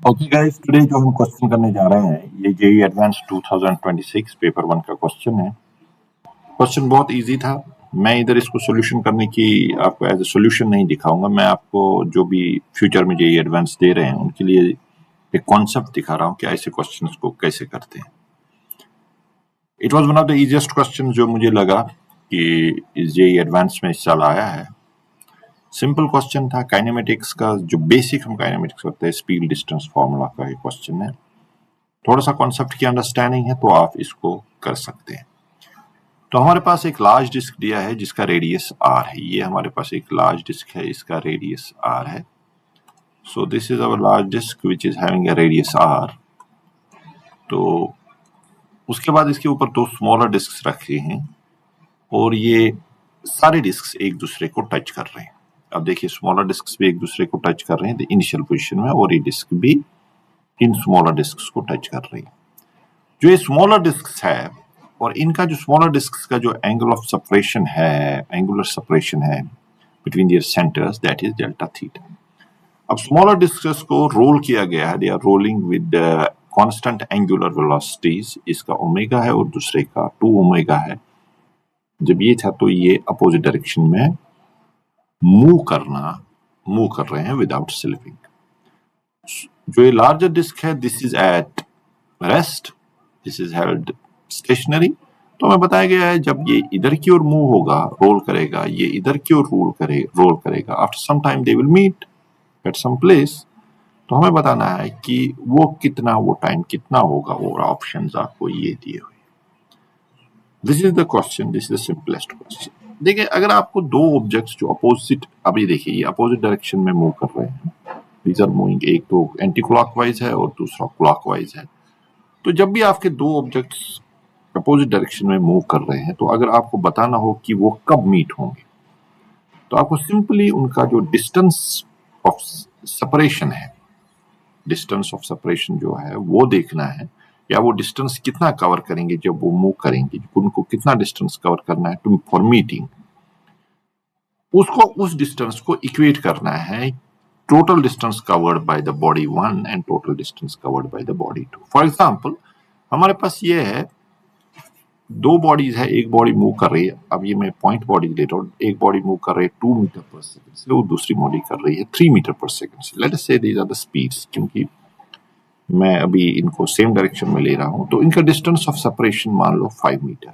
Okay guys, today जो हम question करने जा रहे हैं ये जेईई एडवांस 2026 पेपर 1 का क्वेश्चन है। क्वेश्चन बहुत इजी था। मैं इधर इसको सॉल्यूशन करने की आपको एज ए सॉल्यूशन नहीं दिखाऊंगा। मैं आपको जो भी फ्यूचर में जेईई एडवांस दे रहे हैं उनके लिए एक कॉन्सेप्ट दिखा रहा हूँ कि ऐसे क्वेश्चंस को कैसे करते हैं। It was one of the easiest question जो मुझे लगा कि इस जेईई एडवांस में इस साल आया है। सिंपल क्वेश्चन था। काइनेमेटिक्स का जो बेसिक हम काइनेमेटिक्स करते हैं, स्पीड डिस्टेंस फॉर्मूला का एक क्वेश्चन है। थोड़ा सा कॉन्सेप्ट की अंडरस्टैंडिंग है तो आप इसको कर सकते हैं। तो हमारे पास एक लार्ज डिस्क दिया है जिसका रेडियस r है। ये हमारे पास एक लार्ज डिस्क है, इसका रेडियस r है। So this is our large disc which is having a radius r। तो उसके बाद इसके ऊपर दो स्मॉलर डिस्क रखे हैं और ये सारे डिस्क एक दूसरे को टच कर रहे हैं। अब देखिए, स्मॉलर डिस्क भी एक दूसरे को टच कर रहे हैं इनिशियल पोजिशन में, और ये डिस्क भी इन स्मॉलर डिस्क को टच कर रही है। जो ये स्मॉलर डिस्क है और इनका जो स्मॉलर डिस्क का जो एंगल ऑफ सेपरेशन है, एंगुलर सेपरेशन है between their centres, that is delta theta. अब स्मॉलर डिस्कस को रोल किया गया है, they are rolling with constant angular velocities. इसका ओमेगा है और दूसरे का 2 ओमेगा है। जब ये था तो ये अपोजिट डायरेक्शन में मूव कर रहे हैं विदाउट स्लिपिंग। जो ये लार्जर डिस्क है, this is at rest, this is held stationary. तो हमें बताया गया है जब ये इधर की ओर मूव होगा, रोल करेगा, ये इधर की ओर रोल करेगा, after some time they will meet at some place. तो हमें बताना है कि वो टाइम कितना होगा, और ऑप्शंस आपको ये दिए हुए। This is the question, this is the simplest question. देखिए, अगर आपको दो ऑब्जेक्ट्स जो अपोजिट, अभी देखिए ये अपोजिट डायरेक्शन में मूव कर रहे हैं, दीज आर मूविंग, एक तो एंटी क्लॉकवाइज है और दूसरा क्लॉकवाइज है। तो जब भी आपके दो ऑब्जेक्ट्स अपोजिट डायरेक्शन में मूव कर रहे हैं, तो अगर आपको बताना हो कि वो कब मीट होंगे, तो आपको सिंपली उनका जो डिस्टेंस ऑफ सेपरेशन है, डिस्टेंस ऑफ सेपरेशन जो है वो देखना है, या वो डिस्टेंस कितना कवर करेंगे जब वो मूव करेंगे, उनको कितना डिस्टेंस कवर करना है टू फॉर मीटिंग, उसको उस डिस्टेंस को इक्वेट करना है total distance covered by the body 1 and total distance covered by the body 2। For example, हमारे पास ये है दो बॉडीज है, एक बॉडी मूव कर रही है, अब ये मैं पॉइंट बॉडी ले रहा हूँ, एक बॉडी मूव कर रही है 2 मीटर पर सेकंड से, और दूसरी बॉडी कर रही है 3 मीटर पर सेकंड से। लेट अस से दीज आर द स्पीड्स, क्योंकि मैं अभी इनको सेम डायरेक्शन में ले रहा हूं, तो इनका डिस्टेंस ऑफ सेपरेशन मान लो 5 मीटर।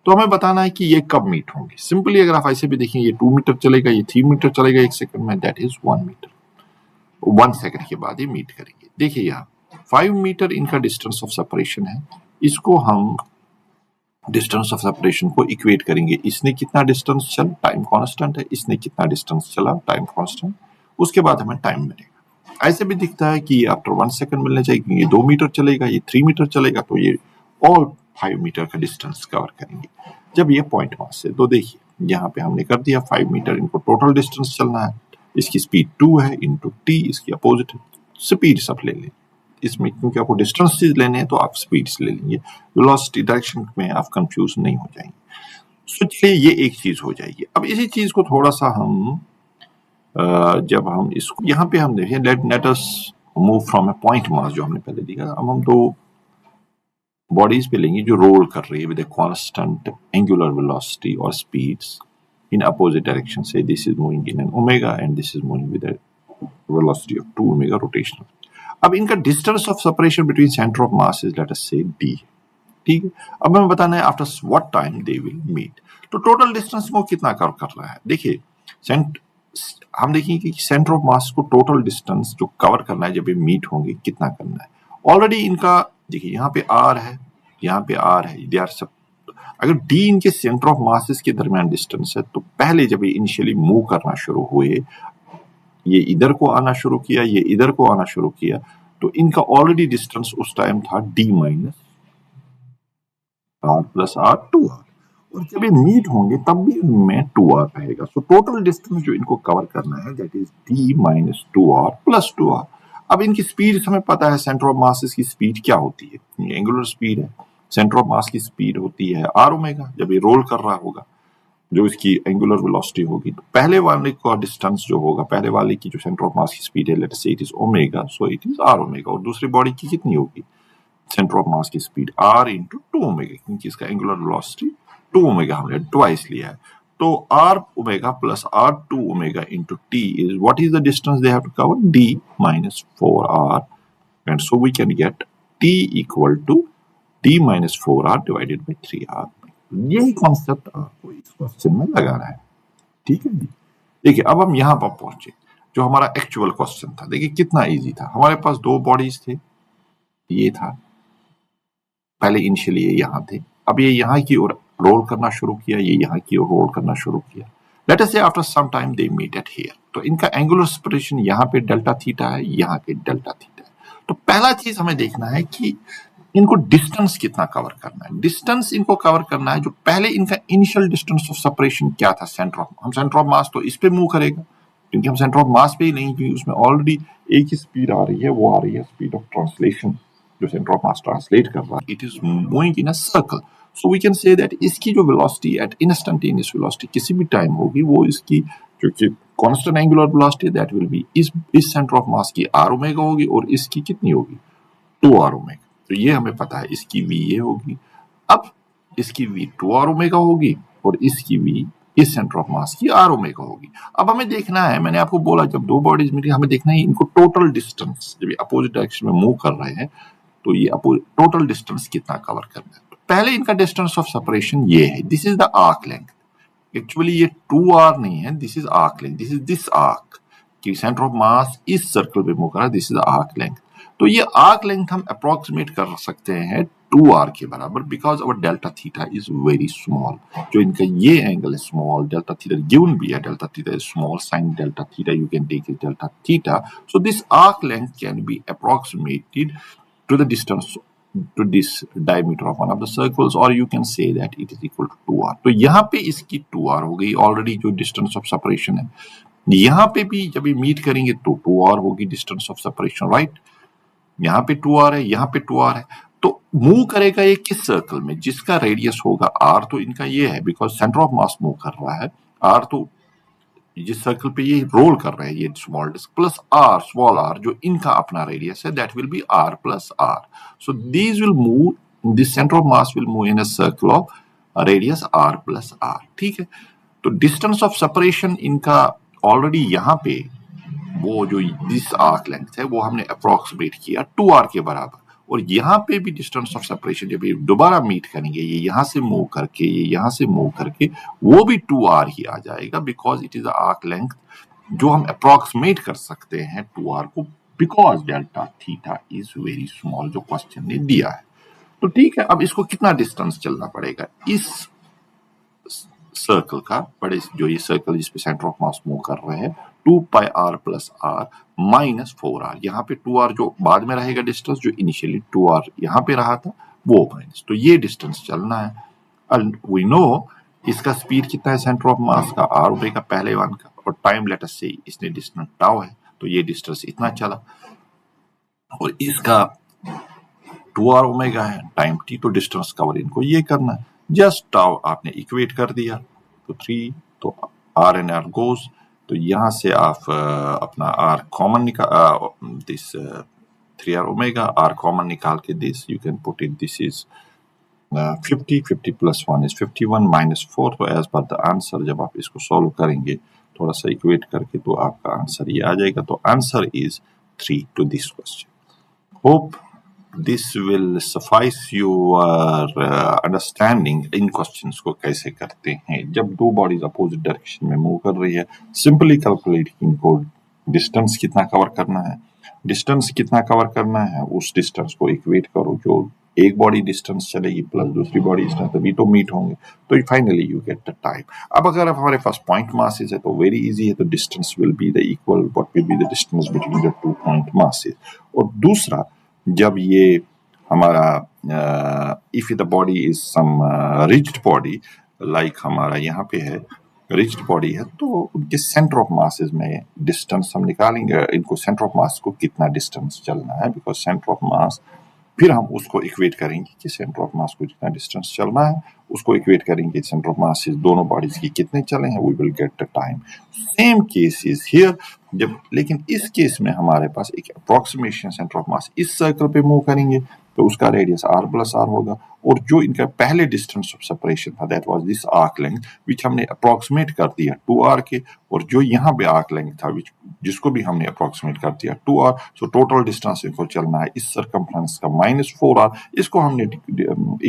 तो हमें बताना है कि ये कब मीट होंगे। सिंपली अगर आप ऐसे भी देखें, ये 2 मीटर चलेगा, ये 3 मीटर चलेगा एक सेकंड में, दैट इज 1 मीटर। 1 सेकंड के बाद ये मीट करेंगे। देखिए यहाँ 5 मीटर इनका डिस्टेंस ऑफ सेपरेशन है, इसको हम डिस्टेंस ऑफ सेपरेशन को इक्वेट करेंगे। इसने कितना डिस्टेंस चला, टाइम कांस्टेंट है, इसने कितना डिस्टेंस चला, टाइम कांस्टेंट, उसके बाद हमें टाइम मिलेगा। ऐसे भी दिखता है कि आफ्टर 1 सेकंड मिलने चाहिए, ये 2 मीटर चलेगा, ये 3 मीटर चलेगा, तो ये ऑल 5 मीटर का डिस्टेंस कवर करेंगे जब ये पॉइंट मास से। तो देखिए यहाँ पे हमने कर दिया 5 मीटर, इनको टोटल डिस्टेंस चलना है, इसकी स्पीड 2 है इंटू टी, इसकी अपोजिट स्पीड सब ले लें इसमें, क्योंकि आपको डिस्टेंस लेने हैं तो आप स्पीड्स ले लेंगे, वेलोसिटी डायरेक्शन में आप कंफ्यूज नहीं हो जाएंगे। सो चलिए ये एक चीज हो जाएगी। अब इसी चीज को थोड़ा सा हम जब हम इसको यहाँ पे हम देखें, let us move from A point mass जो हमने पहले देखा। अब हम दो बॉडीज पे लेंगे जो रोल कर रही है with a constant angular velocity और speeds in opposite direction. Say this is moving in an omega and this is moving with a velocity of 2 omega rotational. अब इनका distance of separation between centre of mass is let us say d, ठीक है। अब हमें बताना है after what time they will meet. तो total distance को कितना कवर कर रहा है, देखिए हम देखेंगे कि सेंटर ऑफ मास को टोटल डिस्टेंस जो कवर करना है जब ये मीट होंगे कितना करना है। ऑलरेडी इनका देखिए यहाँ पे r है, यहाँ पे r है, दे आर सब। अगर d इनके सेंटर ऑफ मासेस के दरमियान डिस्टेंस है, तो पहले जब ये इनिशियली मूव करना शुरू हुए, ये इधर को आना शुरू किया, ये इधर को आना शुरू किया, तो इनका ऑलरेडी डिस्टेंस उस टाइम था d minus r plus r 2r, और जब ये मीट होंगे तब भी इनमें 2r रहेगा। सो टोटल डिस्टेंस जो इनको कवर करना है that is d minus 2r plus 2r। अब इनकी स्पीड हमें पता है, सेंटर ऑफ मास की स्पीड क्या होती है, एंगुलर स्पीड है, सेंटर ऑफ मास की स्पीड होती है r ओमेगा जब ये रोल कर रहा होगा। जो इसकी एंगुलर वेलोसिटी होगी, तो पहले वाले का डिस्टेंस जो होगा, पहले वाले की जो सेंटर ऑफ मास की स्पीड है, let's say it is omega, so it is r omega, और दूसरी बॉडी की कितनी होगी सेंटर ऑफ मास की स्पीड आर इंटू 2 ओमेगा, क्योंकि इसका एंगुलर वेलोसिटी 2 ओमेगा हमने ट्वाइस लिया है। तो r omega plus r 2 omega into t is what is the distance they have to cover, d minus 4r, and so we can get t equal to d minus 4r divided by 3r। यही concept आपको इस question में लगाना है, ठीक है जी। देखिए अब हम यहां पर पहुंचे, जो हमारा एक्चुअल क्वेश्चन था, देखिए कितना इजी था। हमारे पास दो बॉडीज थे, ये था पहले इनिशियली ये यहाँ थे, अब ये यहाँ की ओर रोल करना शुरू किया, ये यहाँ की ओर रोल करना शुरू किया। Let us say after some time they meet at here, तो इनका एंगुलर सेपरेशन यहाँ पे डेल्टा थीटा है, यहाँ पे डेल्टा थीटा है। तो पहला चीज हमें देखना है कि इनको डिस्टेंस कितना कवर करना है। डिस्टेंस इनको कवर करना है, जो पहले इनका इनिशियल डिस्टेंस ऑफ सेपरेशन क्या था, सेंटर ऑफ, हम सेंटर ऑफ मास तो इस पे मूव करेगा, क्योंकि हम सेंटर ऑफ मास पे ही नहीं, क्योंकि उसमें ऑलरेडी एक ही स्पीड आ रही है, वो आ रही है स्पीड ऑफ ट्रांसलेशन, जो सेंटर ऑफ मास ट्रांसलेट कर रहा है, it is moving in a circle. So we can say that इसकी जो वेलोसिटी एट इंस्टेंटेनियस वेलोसिटी किसी भी टाइम होगी, वो इसकी जो कि constant angular velocity that will B इस सेंटर ऑफ मास की आर ओमेगा होगी, और इसकी कितनी होगी 2r ओमेगा। तो ये हमें पता है, इसकी v ये होगी, अब इसकी v 2r ओमेगा होगी, और इसकी v इस सेंटर ऑफ मास की r ओमेगा होगी। अब हमें देखना है, मैंने आपको बोला जब दो बॉडीज मिली, हमें देखना है इनको टोटल डिस्टेंस, जब ये अपोजिट डायरेक्शन में मूव कर रहे हैं, तो ये टोटल डिस्टेंस कितना कवर करना है। तो पहले इनका डिस्टेंस ऑफ सेपरेशन ये है, this is the arc length. Actually ये 2r नहीं है, this is arc length, this is this arc, कि सेंटर ऑफ मास इस सर्कल पे मूव कर रहा है, दिस इज आर्क लेंथ। तो ये आर्क लेंथ हम अप्रोक्सीमेट कर सकते हैं 2r के बराबर, because our delta theta is very small. जो इनका ये एंगल है स्मॉल, डेल्टा थीटा गिवन भी है, delta theta is small, sine delta theta you can take it delta theta. So this arc length can be approximated to the distance to this diameter of one of the circles, or you can say that it is equal to 2r। तो यहाँ पे इसकी 2r हो गई already, जो distance of separation है। यहाँ पे भी जब ये मीट करेंगे तो 2r होगी डिस्टेंस ऑफ सेपरेशन, राइट। यहाँ पे 2r है, यहाँ पे 2r है, तो मूव करेगा ये किस सर्कल में, जिसका रेडियस होगा r। तो इनका ये है, because centre of mass move कर रहा है, r तो जिस सर्कल पे ये रोल कर रहे हैं, ये small disc plus r small r, जो इनका अपना रेडियस है, that will be r plus r। So these will move, this centre of mass will move in a circle of radius r plus r, ठीक है। तो distance of separation इनका already यहाँ पे वो जो दिस आर्क लेंथ है, वो हमने अप्रोक्सीमेट किया 2r के बराबर, और यहाँ पे भी डिस्टेंस ऑफ सेपरेशन जब ये दोबारा मीट करेंगे, ये यहाँ से मूव करके, ये यहाँ से मूव करके, वो भी 2r ही आ जाएगा, because it is arc length जो हम अप्रोक्सीमेट कर सकते हैं 2r को, because delta theta is very small, जो क्वेश्चन ने दिया है। तो ठीक है, अब इसको कितना डिस्टेंस चलना पड़ेगा इस सर्कल का, बड़े जो ये सर्कल जिसपे सेंटर ऑफ मास मूव कर रहे हैं, 2 पाई r plus r minus 4r, यहाँ पे 2r जो बाद में रहेगा डिस्टेंस, जो इनिशियली 2r यहाँ पे रहा था वो माइनस, तो ये डिस्टेंस चलना है। एंड वी नो इसका स्पीड कितना है सेंटर ऑफ मास का, r ओमेगा पहले वन का, और टाइम लेट अस से इसने डिस्टेंस टाउ है, तो ये डिस्टेंस इतना चला, और इसका 2r ओमेगा है, टाइम t, तो डिस्टेंस कवर इनको ये करना है, जस्ट टाउ आपने इक्वेट कर दिया, तो 3, तो r एंड r गोज, तो यहाँ से आप अपना r कॉमन निकाल, this 3r omega, r common निकाल के this you can put it, this is 50 plus 1 is 51 minus 4। तो एज पर द आंसर जब आप इसको सॉल्व करेंगे थोड़ा सा इक्वेट करके, तो आपका आंसर ये आ जाएगा। तो answer is 3 to this question. Hope this will suffice your understanding इन क्वेश्चंस को कैसे करते हैं। जब दो बॉडीज अपोजिट डायरेक्शन में मूव कर रही है, सिंपली कैलकुलेट इनको डिस्टेंस कितना कवर करना है, डिस्टेंस कितना कवर करना है, उस डिस्टेंस को इक्वेट करो, जो एक बॉडी डिस्टेंस चलेगी प्लस दूसरी बॉडी डिस्टेंस, तभी तो मीट होंगे, तो finally you get the time. अब अगर हमारे पास पॉइंट मासेस है तो वेरी इजी है, तो distance will be the equal what will be the distance between the 2 point masses. और दूसरा, जब ये हमारा if the body is some rigid body, like हमारा यहाँ पे है रिज्ड बॉडी है, तो उनके सेंटर ऑफ मासेस में डिस्टेंस हम निकालेंगे, इनको सेंटर ऑफ मास को कितना डिस्टेंस चलना है, बिकॉज सेंटर ऑफ मास, फिर हम उसको इक्वेट करेंगे कि सेंटर ऑफ मास को कितना डिस्टेंस चलना है, उसको इक्वेट करेंगे सेंटर ऑफ मासेस दोनों बॉडीज की कितने चले हैं, we will get the time. Same case is here, जब लेकिन इस केस में हमारे पास एक अप्रोक्सीमेशन सेंटर ऑफ मास इस सर्कल पे मूव करेंगे तो उसका रेडियस r प्लस आर होगा, और जो इनका पहले डिस्टेंस ऑफ सेपरेशन था that was this arc length विच हमने अप्रोक्सीमेट कर दिया 2r के, और जो यहाँ पे आर्क लेंथ था जिसको भी हमने अप्रोक्सीमेट कर दिया 2r, सो टोटल डिस्टेंस इनको चलना है इस सर्कमफ्रेंस का -4r, इसको हमने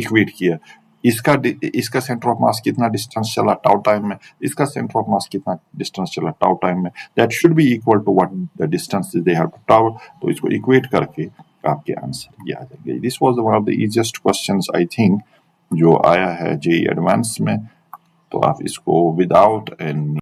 इक्वेट किया। इसका सेंटर ऑफ मास कितना डिस्टेंस चला टाउ टाइम में, इसका सेंटर ऑफ मास कितना डिस्टेंस चला टाउ टाइम में, that should be equal to what the distance they have to travel. तो इसको इक्वेट करके आपके आंसर ये आ जाएंगे। This was one of the easiest questions I think जो आया है जेईई एडवांस में, तो आप इसको विदाउट एनी